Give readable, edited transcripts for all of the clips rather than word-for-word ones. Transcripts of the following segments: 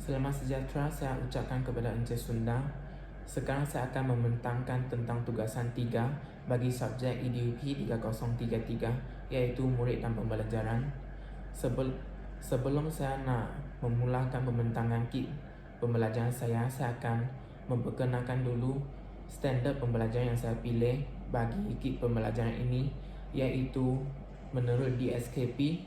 Selamat sejahtera saya ucapkan kepada Encik Sunda. Sekarang saya akan membentangkan tentang tugasan 3 bagi subjek EDUP 3033 iaitu murid dan pembelajaran. Sebelum saya nak memulakan pembentangan kit pembelajaran saya akan memperkenalkan dulu standard pembelajaran yang saya pilih bagi kit pembelajaran ini, iaitu menurut DSKP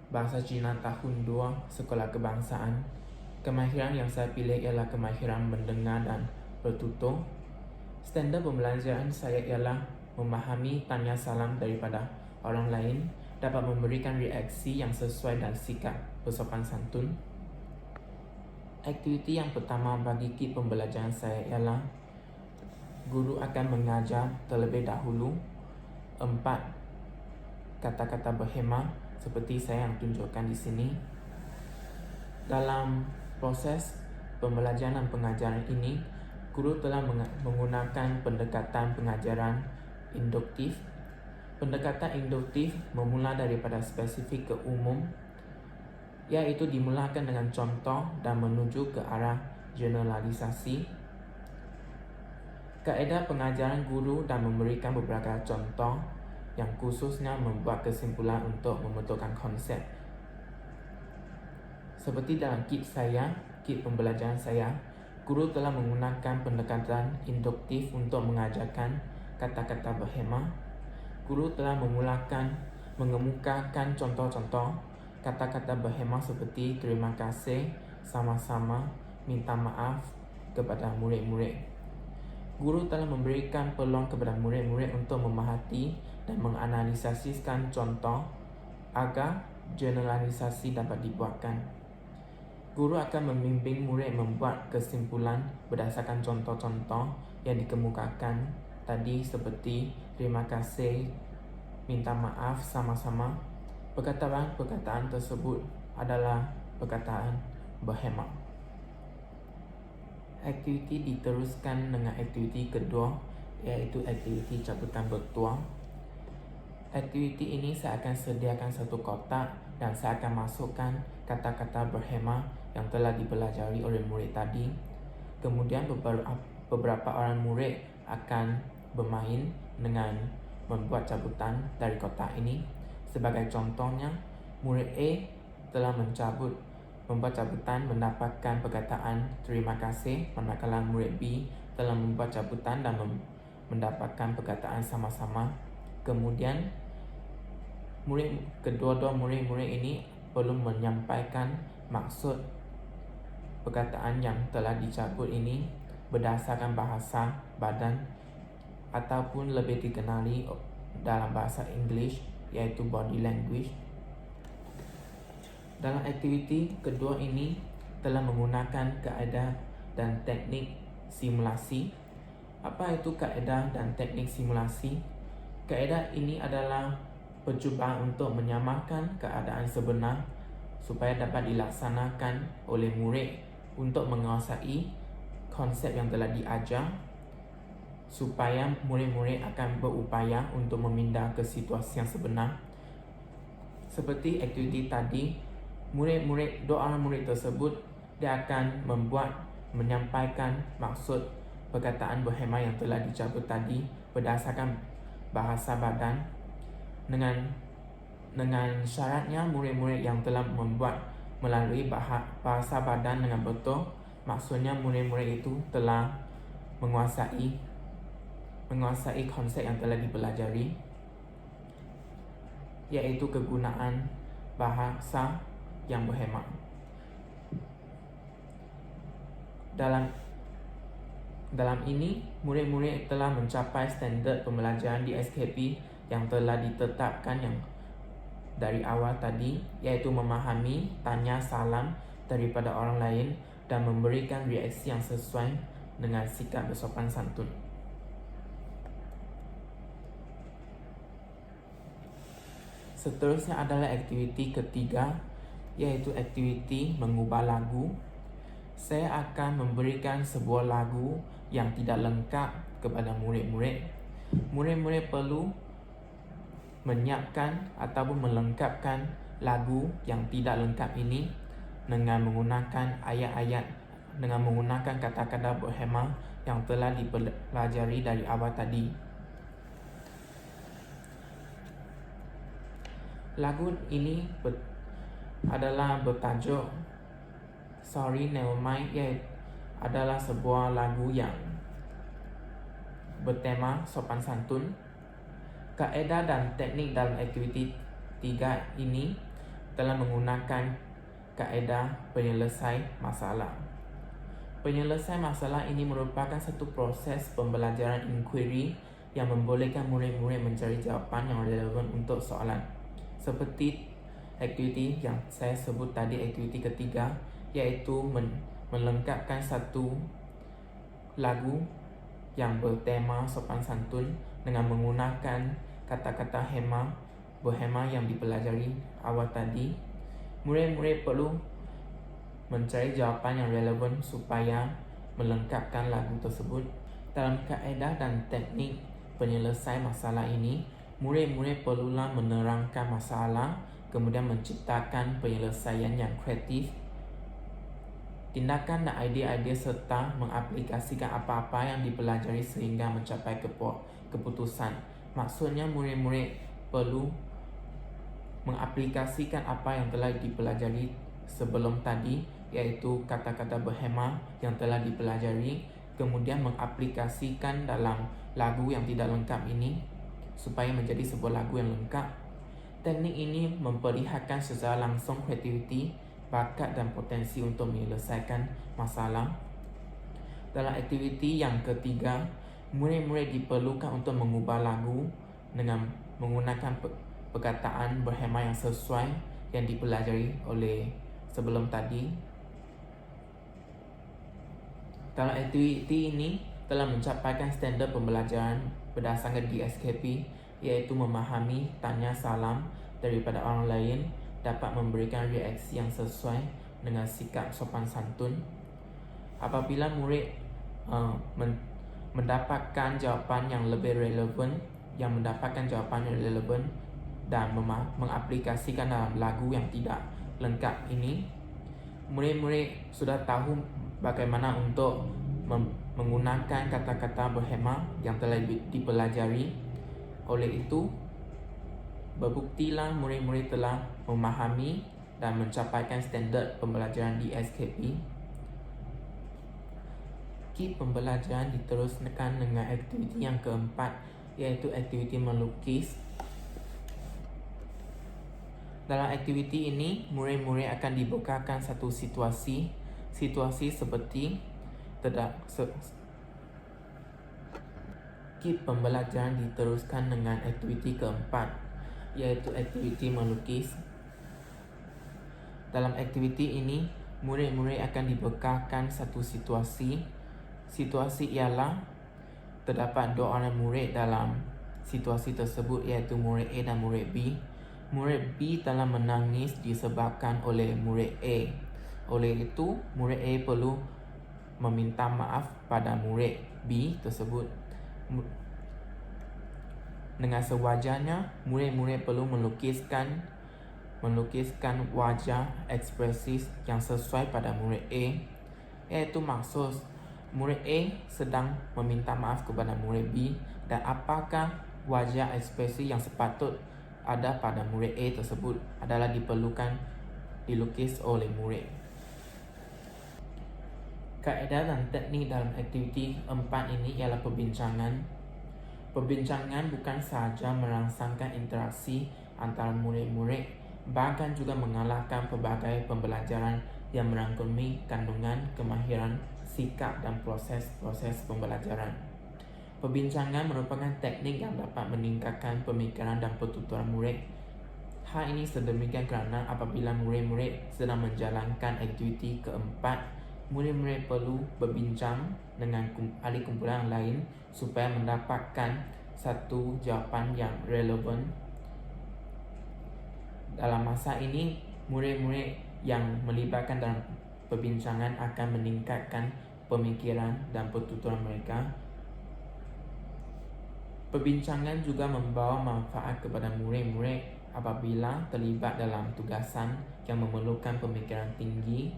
Bahasa Cina tahun 2 Sekolah Kebangsaan. Kemahiran yang saya pilih ialah kemahiran mendengar dan bertutur. Standard pembelajaran saya ialah memahami tanya salam daripada orang lain, dapat memberikan reaksi yang sesuai dan sikap bersopan santun. Aktiviti yang pertama bagi kit pembelajaran saya ialah guru akan mengajar terlebih dahulu 4 kata-kata berhema seperti saya yang tunjukkan di sini. Dalam proses pembelajaran dan pengajaran ini, guru telah menggunakan pendekatan pengajaran induktif. Pendekatan induktif memula daripada spesifik ke umum, iaitu dimulakan dengan contoh dan menuju ke arah generalisasi. Kaedah pengajaran guru dan memberikan beberapa contoh yang khususnya membuat kesimpulan untuk membetulkan konsep. Seperti dalam kit pembelajaran saya, guru telah menggunakan pendekatan induktif untuk mengajarkan kata-kata berhema. Guru telah mengemukakan contoh-contoh kata-kata berhema seperti terima kasih, sama-sama, minta maaf kepada murid-murid. Guru telah memberikan peluang kepada murid-murid untuk memerhati dan menganalisasikan contoh agar generalisasi dapat dibuatkan. Guru akan membimbing murid membuat kesimpulan berdasarkan contoh-contoh yang dikemukakan tadi seperti terima kasih, minta maaf, sama-sama. Perkataan-perkataan tersebut adalah perkataan berhema. Aktiviti diteruskan dengan aktiviti kedua, iaitu aktiviti cabutan bertuah. Aktiviti ini saya akan sediakan satu kotak dan saya akan masukkan kata-kata berhema yang telah dipelajari oleh murid tadi. Kemudian beberapa orang murid akan bermain dengan membuat cabutan dari kotak ini. Sebagai contohnya, murid A telah membuat cabutan mendapatkan perkataan terima kasih, manakala murid B telah membuat cabutan dan mendapatkan perkataan sama-sama. Kemudian kedua-dua murid-murid ini perlu menyampaikan maksud perkataan yang telah dicabut ini berdasarkan bahasa badan ataupun lebih dikenali dalam bahasa English iaitu body language. Dalam aktiviti kedua ini telah menggunakan kaedah dan teknik simulasi. Apa itu kaedah dan teknik simulasi? Kaedah ini adalah percubaan untuk menyamakan keadaan sebenar supaya dapat dilaksanakan oleh murid untuk menguasai konsep yang telah diajar, supaya murid-murid akan berupaya untuk memindah ke situasi yang sebenar. Seperti aktiviti tadi, dua orang murid tersebut dia akan menyampaikan maksud perkataan berhema yang telah dicabut tadi berdasarkan bahasa badan, dengan syaratnya murid-murid yang telah membuat melalui bahasa badan dengan betul, maksudnya murid-murid itu telah menguasai konsep yang telah dipelajari, iaitu kegunaan bahasa yang berhema. Dalam ini, murid-murid telah mencapai standard pembelajaran di SKP yang telah ditetapkan yang dari awal tadi, iaitu memahami tanya salam daripada orang lain dan memberikan reaksi yang sesuai dengan sikap bersopan santun. Seterusnya adalah aktiviti ketiga, iaitu aktiviti mengubah lagu. Saya akan memberikan sebuah lagu yang tidak lengkap kepada murid-murid. Murid-murid perlu menyiapkan ataupun melengkapkan lagu yang tidak lengkap ini dengan menggunakan ayat-ayat, dengan menggunakan kata-kata berhema yang telah dipelajari dari awal tadi. Lagu ini adalah bertajuk Sorry Nevermind, iaitu adalah sebuah lagu yang bertema sopan santun. Kaedah dan teknik dalam aktiviti 3 ini telah menggunakan kaedah penyelesai masalah. Penyelesai masalah ini merupakan satu proses pembelajaran inquiry yang membolehkan murid-murid mencari jawapan yang relevan untuk soalan. Seperti aktiviti yang saya sebut tadi, aktiviti ketiga, iaitu melengkapkan satu lagu yang bertema sopan santun dengan menggunakan kata-kata berhema yang dipelajari awal tadi. Murid-murid perlu mencari jawapan yang relevan supaya melengkapkan lagu tersebut. Dalam kaedah dan teknik penyelesai masalah ini, murid-murid perlulah menerangkan masalah, kemudian menciptakan penyelesaian yang kreatif, tindakan dan idea-idea serta mengaplikasikan apa-apa yang dipelajari sehingga mencapai keputusan. Maksudnya murid-murid perlu mengaplikasikan apa yang telah dipelajari sebelum tadi, iaitu kata-kata berhema yang telah dipelajari, kemudian mengaplikasikan dalam lagu yang tidak lengkap ini supaya menjadi sebuah lagu yang lengkap. Teknik ini memperlihatkan secara langsung kreativiti, bakat dan potensi untuk menyelesaikan masalah. Dalam aktiviti yang ketiga, murid-murid diperlukan untuk mengubah lagu dengan menggunakan perkataan berhema yang sesuai yang dipelajari oleh sebelum tadi. Dalam aktiviti ini telah mencapaikan standar pembelajaran berdasarkan DSKP, iaitu memahami, tanya salam daripada orang lain, dapat memberikan reaksi yang sesuai dengan sikap sopan santun. Apabila murid mendapatkan jawapan yang lebih relevan, dan mengaplikasikan dalam lagu yang tidak lengkap ini, murid-murid sudah tahu bagaimana untuk menggunakan kata-kata berhema yang telah dipelajari. Oleh itu, berbuktilah murid-murid telah memahami dan mencapaikan standard pembelajaran di SKP. Pembelajaran diteruskan dengan aktiviti yang keempat, iaitu aktiviti melukis. Dalam aktiviti ini, murid-murid akan dibukakan satu situasi seperti pembelajaran diteruskan dengan aktiviti keempat, yaitu aktiviti melukis. Dalam aktiviti ini, murid-murid akan dibekalkan satu situasi. Situasi ialah terdapat dua orang murid dalam situasi tersebut, iaitu murid A dan murid B. Murid B telah menangis disebabkan oleh murid A. Oleh itu, murid A perlu meminta maaf pada murid B tersebut. Dengan sewajarnya, murid-murid perlu melukiskan wajah ekspresif yang sesuai pada murid A, iaitu maksud murid A sedang meminta maaf kepada murid B, dan apakah wajah ekspresi yang sepatut ada pada murid A tersebut adalah dilukis oleh murid. Kaedah dan teknik dalam aktiviti 4 ini ialah perbincangan. Perbincangan bukan sahaja merangsangkan interaksi antara murid-murid, bahkan juga mengalahkan pelbagai pembelajaran yang merangkumi kandungan kemahiran, sikap dan proses pembelajaran. Perbincangan merupakan teknik yang dapat meningkatkan pemikiran dan pertuturan murid. Hal ini sedemikian kerana apabila murid-murid sedang menjalankan aktiviti keempat, murid-murid perlu berbincang dengan ahli kumpulan lain supaya mendapatkan satu jawapan yang relevan. Dalam masa ini, murid-murid yang melibatkan dalam perbincangan akan meningkatkan pemikiran dan pertuturan mereka. Perbincangan juga membawa manfaat kepada murid-murid apabila terlibat dalam tugasan yang memerlukan pemikiran tinggi,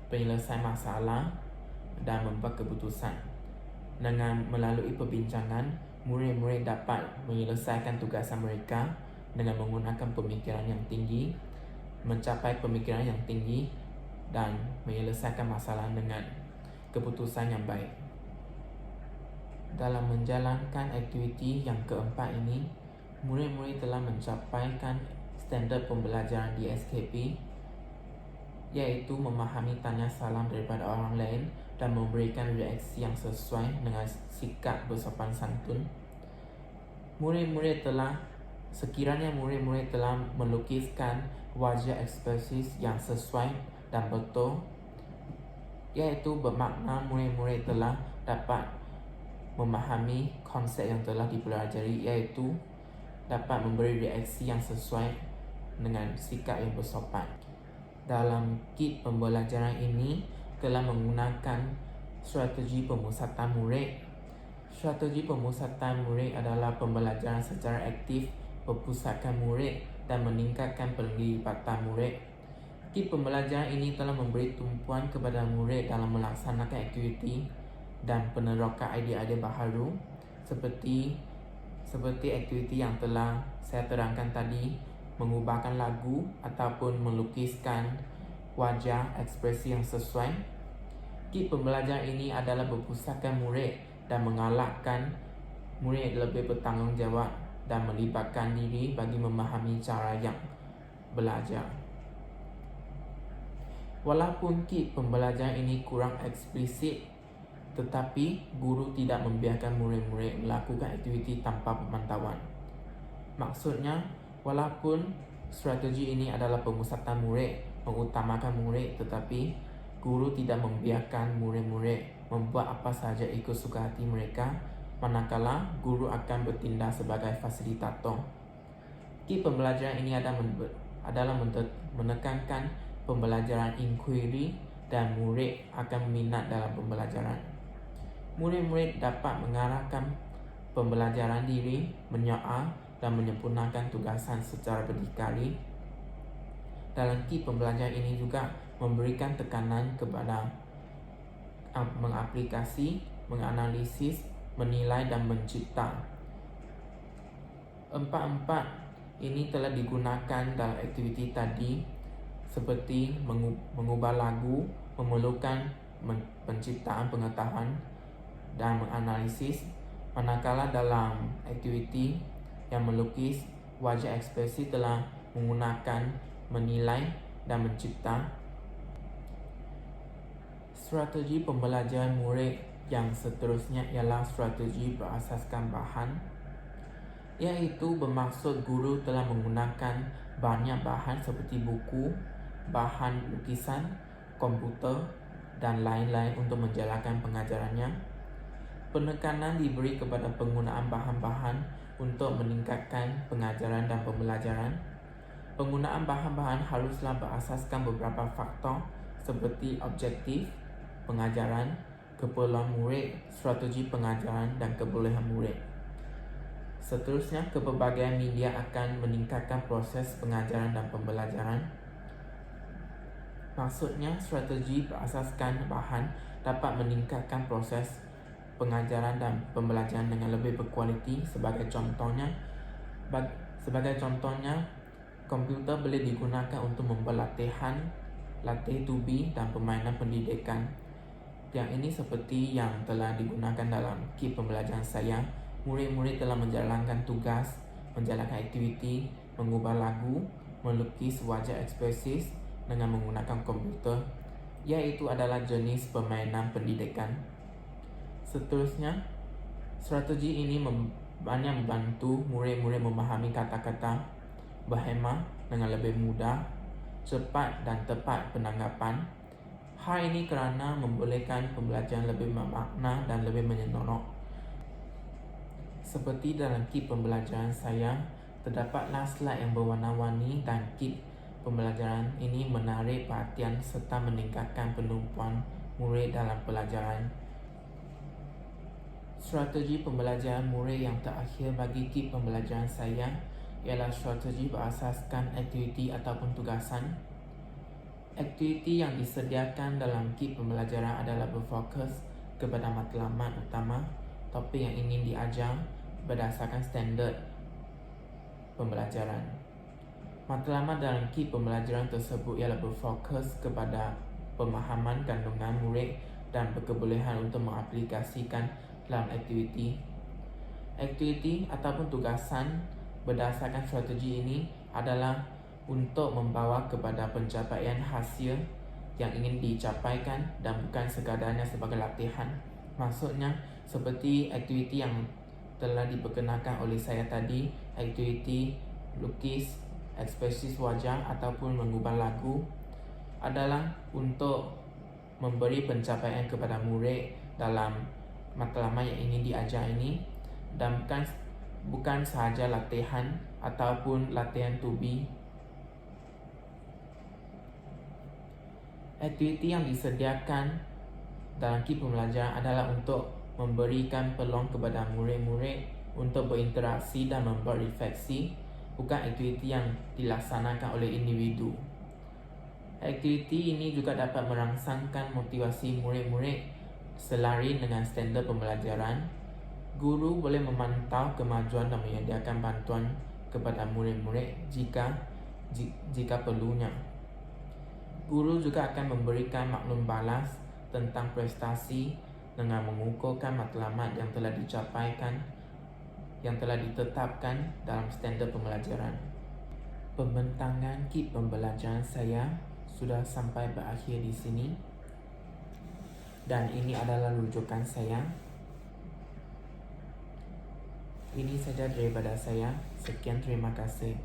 penyelesaian masalah dan membuat keputusan. Dengan melalui perbincangan, murid-murid dapat menyelesaikan tugasan mereka dengan menggunakan pemikiran yang tinggi, mencapai pemikiran yang tinggi dan menyelesaikan masalah dengan keputusan yang baik. Dalam menjalankan aktiviti yang keempat ini, murid-murid telah mencapaikan standard pembelajaran di SKP, iaitu memahami tanya salam daripada orang lain dan memberikan reaksi yang sesuai dengan sikap bersopan santun. Sekiranya murid-murid telah melukiskan wajah ekspresif yang sesuai dan betul, iaitu bermakna murid-murid telah dapat memahami konsep yang telah dipelajari, iaitu dapat memberi reaksi yang sesuai dengan sikap yang bersopan. Dalam kit pembelajaran ini telah menggunakan strategi pemusatan murid. Strategi pemusatan murid adalah pembelajaran secara aktif, berpusatkan murid dan meningkatkan penglibatan murid. Kit pembelajaran ini telah memberi tumpuan kepada murid dalam melaksanakan aktiviti dan penerokan idea-idea baharu seperti aktiviti yang telah saya terangkan tadi, mengubahkan lagu ataupun melukiskan wajah ekspresi yang sesuai. Kit pembelajaran ini adalah berpusatkan murid dan mengalahkan murid lebih bertanggungjawab dan melibatkan diri bagi memahami cara yang belajar. Walaupun kit pembelajaran ini kurang eksplisit, tetapi guru tidak membiarkan murid-murid melakukan aktiviti tanpa pemantauan. Maksudnya, walaupun strategi ini adalah pemusatan murid, mengutamakan murid, tetapi guru tidak membiarkan murid-murid membuat apa sahaja ikut suka hati mereka, manakala guru akan bertindak sebagai fasilitator. Kit pembelajaran ini adalah menekankan pembelajaran inquiry dan murid akan minat dalam pembelajaran. Murid-murid dapat mengarahkan pembelajaran diri, menyoal dan menyempurnakan tugasan secara berdikari. Dalam kit pembelajaran ini juga memberikan tekanan kepada mengaplikasi, menganalisis, menilai dan mencipta. Empat ini telah digunakan dalam aktiviti tadi seperti mengubah lagu, memerlukan penciptaan pengetahuan dan menganalisis, manakala dalam aktiviti yang melukis wajah ekspresi telah menggunakan menilai dan mencipta. Strategi pembelajaran murid yang seterusnya ialah strategi berasaskan bahan, iaitu bermaksud guru telah menggunakan banyak bahan seperti buku, bahan lukisan, komputer dan lain-lain untuk menjalankan pengajarannya. Penekanan diberi kepada penggunaan bahan-bahan untuk meningkatkan pengajaran dan pembelajaran. Penggunaan bahan-bahan haruslah berasaskan beberapa faktor seperti objektif pengajaran, keperluan murid, strategi pengajaran dan kebolehan murid. Seterusnya, kepelbagaian media akan meningkatkan proses pengajaran dan pembelajaran. Maksudnya, strategi berasaskan bahan dapat meningkatkan proses pengajaran dan pembelajaran dengan lebih berkualiti. Sebagai contohnya, komputer boleh digunakan untuk membuat latih tubi dan permainan pendidikan. Yang ini seperti yang telah digunakan dalam kit pembelajaran saya. Murid-murid telah menjalankan tugas, menjalankan aktiviti, mengubah lagu, melukis wajah ekspresif dengan menggunakan komputer, iaitu adalah jenis permainan pendidikan. Seterusnya, strategi ini banyak membantu murid-murid memahami kata-kata, berhemah dengan lebih mudah, cepat dan tepat penanggapan. Hal ini kerana membolehkan pembelajaran lebih bermakna dan lebih menyeronok. Seperti dalam kit pembelajaran saya, terdapatlah slide yang berwarna-warni dan kit pembelajaran ini menarik perhatian serta meningkatkan penumpuan murid dalam pelajaran. Strategi pembelajaran murid yang terakhir bagi kit pembelajaran saya ialah strategi berasaskan aktiviti ataupun tugasan. Aktiviti yang disediakan dalam kit pembelajaran adalah berfokus kepada matlamat utama topik yang ingin diajar berdasarkan standard pembelajaran. Matlamat dalam kit pembelajaran tersebut ialah berfokus kepada pemahaman kandungan murid dan berkebolehan untuk mengaplikasikan dalam aktiviti. Aktiviti ataupun tugasan berdasarkan strategi ini adalah untuk membawa kepada pencapaian hasil yang ingin dicapaikan dan bukan sekadar sebagai latihan. Maksudnya seperti aktiviti yang telah diperkenalkan oleh saya tadi, aktiviti lukis, ekspresi wajah ataupun mengubah lagu adalah untuk memberi pencapaian kepada murid dalam matlamat yang ingin diajar ini, dan bukan sahaja latihan ataupun latihan to be. Aktiviti yang disediakan dalam kit pembelajaran adalah untuk memberikan peluang kepada murid-murid untuk berinteraksi dan membuat refleksi, bukan aktiviti yang dilaksanakan oleh individu. Aktiviti ini juga dapat merangsangkan motivasi murid-murid selari dengan standard pembelajaran. Guru boleh memantau kemajuan dan menyediakan bantuan kepada murid-murid jika perlunya. Guru juga akan memberikan maklum balas tentang prestasi dengan mengukurkan matlamat yang telah dicapaikan, yang telah ditetapkan dalam standard pembelajaran. Pembentangan kit pembelajaran saya sudah sampai berakhir di sini, dan ini adalah rujukan saya. Ini saja daripada saya. Sekian, terima kasih.